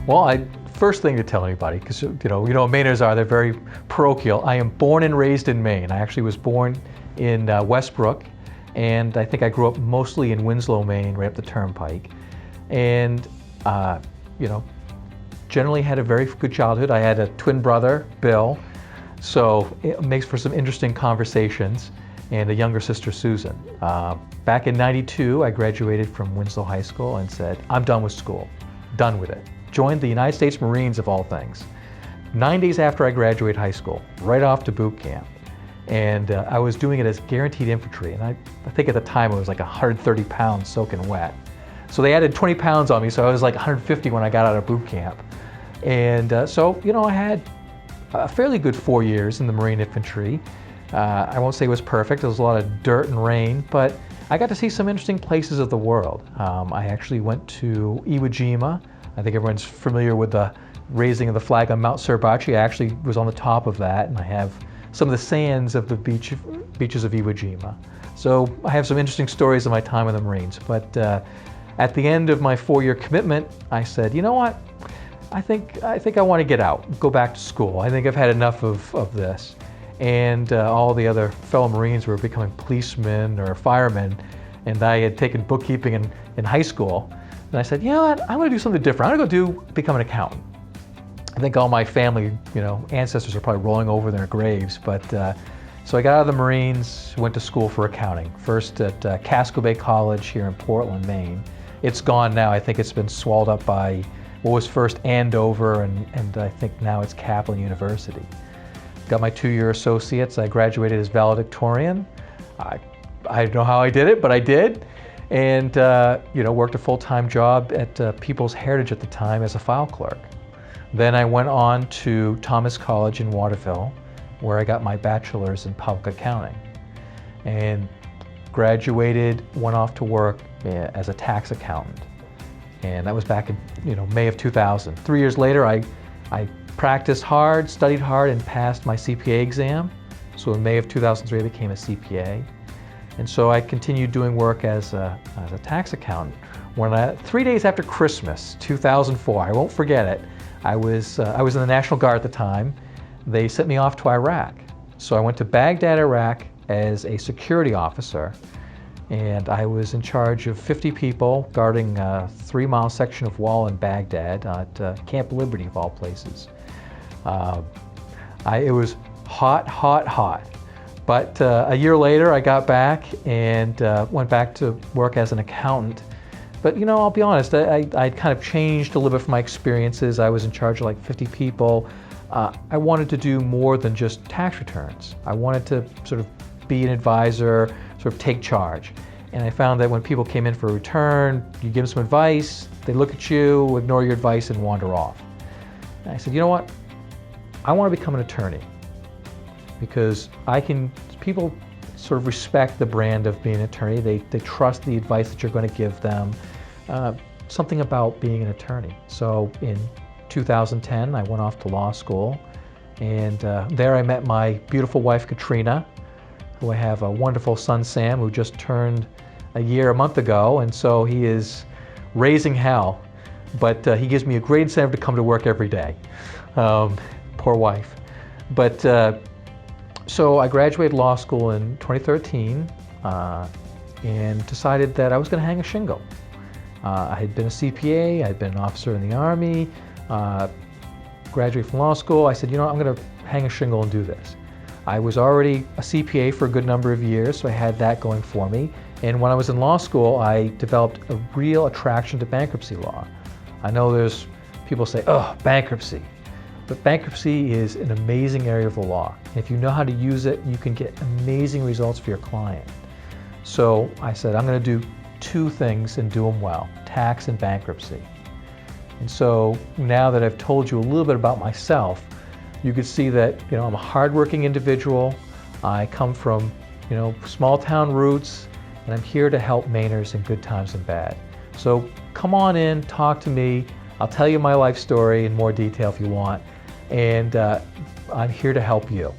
Well, first thing to tell anybody, because Mainers are, they're very parochial. I am born and raised in Maine. I actually was born in Westbrook, and I think I grew up mostly in Winslow, Maine, right up the turnpike. And, generally had a very good childhood. I had a twin brother, Bill, so it makes for some interesting conversations, and a younger sister, Susan. Back in '92, I graduated from Winslow High School and said, I'm done with school, done with it. Joined the United States Marines, of all things. 9 days after I graduated high school, right off to boot camp. And I was doing it as guaranteed infantry, and I think at the time it was like 130 pounds soaking wet. So they added 20 pounds on me, so I was like 150 when I got out of boot camp. And I had a fairly good 4 years in the Marine Infantry. I won't say it was perfect. There was a lot of dirt and rain, but I got to see some interesting places of the world. I actually went to Iwo Jima. I think everyone's familiar with the raising of the flag on Mount Suribachi. I actually was on the top of that, and I have some of the sands of the beaches of Iwo Jima. So I have some interesting stories of my time in the Marines. But at the end of my 4-year commitment, I said, you know what? I think I want to get out, go back to school. I think I've had enough of this. And all the other fellow Marines were becoming policemen or firemen, and I had taken bookkeeping in high school. And I said, you know what? I'm going to do something different. I'm going to go become an accountant. I think all my family, ancestors are probably rolling over in their graves. But so I got out of the Marines, went to school for accounting. First at Casco Bay College here in Portland, Maine. It's gone now. I think it's been swallowed up by what was first Andover, and I think now it's Kaplan University. Got my 2-year associates. I graduated as valedictorian. I don't know how I did it, but I did. And worked a full-time job at People's Heritage at the time as a file clerk. Then I went on to Thomas College in Waterville, where I got my bachelor's in public accounting. And graduated, went off to work as a tax accountant. And that was back in May of 2000. 3 years later, I practiced hard, studied hard, and passed my CPA exam. So in May of 2003, I became a CPA. And so I continued doing work as a tax accountant. 3 days after Christmas, 2004, I won't forget it, I was in the National Guard at the time. They sent me off to Iraq. So I went to Baghdad, Iraq as a security officer. And I was in charge of 50 people guarding a 3-mile section of wall in Baghdad at Camp Liberty, of all places. It was hot. But a year later, I got back and went back to work as an accountant. But I'll be honest, I kind of changed a little bit from my experiences. I was in charge of like 50 people. I wanted to do more than just tax returns. I wanted to sort of be an advisor, sort of take charge. And I found that when people came in for a return, you give them some advice, they look at you, ignore your advice, and wander off. And I said, you know what? I want to become an attorney because people sort of respect the brand of being an attorney. They trust the advice that you're going to give them. Something about being an attorney. So in 2010, I went off to law school, and there I met my beautiful wife, Katrina, who I have a wonderful son, Sam, who just turned a month ago, and so he is raising hell, but he gives me a great incentive to come to work every day. Poor wife. But so I graduated law school in 2013 and decided that I was going to hang a shingle. I had been a CPA, I'd been an officer in the Army, graduated from law school. I said, I'm going to hang a shingle and do this. I was already a CPA for a good number of years, so I had that going for me. And when I was in law school, I developed a real attraction to bankruptcy law. I know there's people say, oh, bankruptcy. But bankruptcy is an amazing area of the law. And if you know how to use it, you can get amazing results for your client. So I said, I'm going to do 2 things and do them well, tax and bankruptcy. And so now that I've told you a little bit about myself, you could see that I'm a hardworking individual. I come from small town roots, and I'm here to help Mainers in good times and bad. So come on in, talk to me. I'll tell you my life story in more detail if you want, and I'm here to help you.